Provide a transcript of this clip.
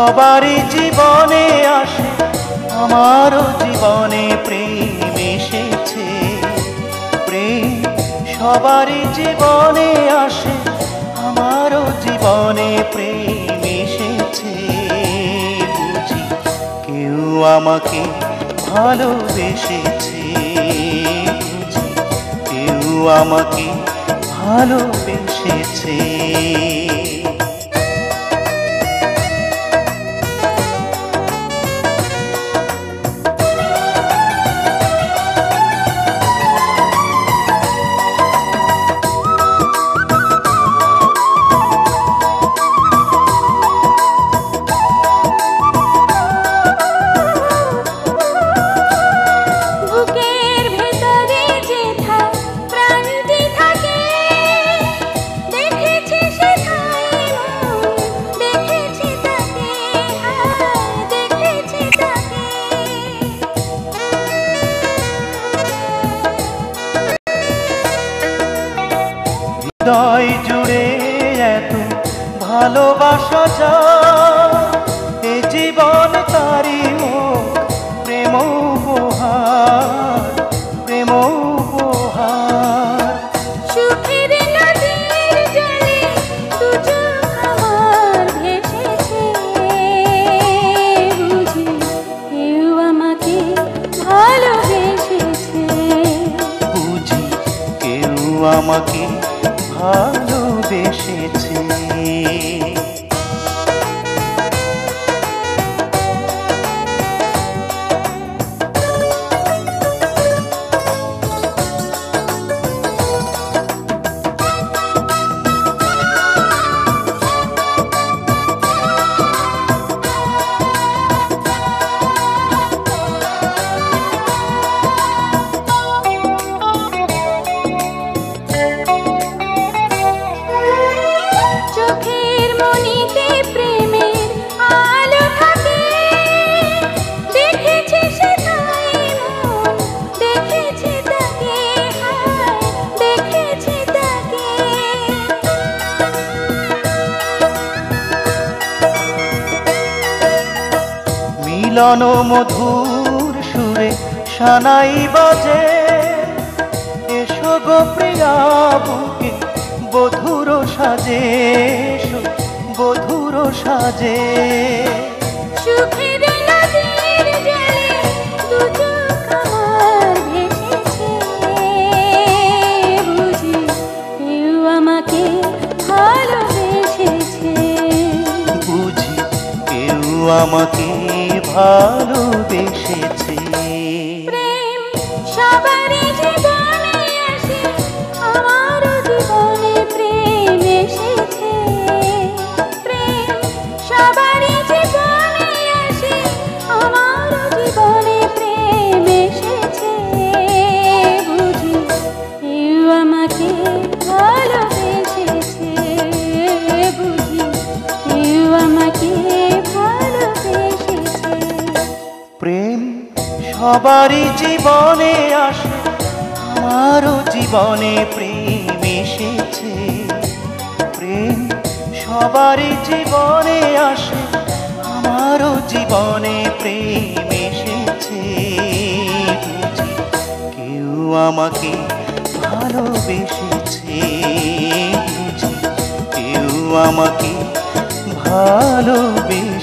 সবারই জীবনে আসে, আমারও জীবনে প্রেম এসেছে। প্রেম সবারই জীবনে আসে, আমারও জীবনে প্রেম এসেছে। বুঝি কেউ আমাকে ভালোবেসেছে, বুঝি কেউ আমাকে ভালোবেসেছে। হৃদয় জুড়ে এত ভালোবাসা যায়, এ জীবন তারি হোক প্রেম উপহার, প্রেম উপহার। সুখের নদীর জলে দু চোখ আমার ভেসেছে, বুঝি কেউ আমাকে ভালোবেসেছে, বুঝি কেউ আমাকে ভালোবেসেছে। মিলন মধুর সুরে সানাই বাজে, এসো গো প্রিয়া বুকে বধুর সাজে, এসো বধুর সাজে। সুখের নদীর জলে দু চোখ আমার ভেসেছে, বুঝি কেউ আমাকে ভালোবেসেছে, বুঝি কেউ আমাকে ভালোবেসেছে। প্রেম সবারই জীবনে আসে, আমারও জীবনে প্রেম এসেছে। প্রেম সবারই জীবনে আসে, আমারও জীবনে প্রেম এসেছে। বুঝি কেউ আমাকে ভালোবেসেছে, বুঝি কেউ আমাকে ভালোবেসেছে। প্রেম সবারই জীবনে আসে, আমারও জীবনে প্রেম এসেছে। প্রেম সবারই জীবনে আসে, আমারও জীবনে প্রেম এসেছে। বুঝি কেউ আমাকে ভালোবেসেছে, বুঝি কেউ আমাকে ভালোবেসেছে।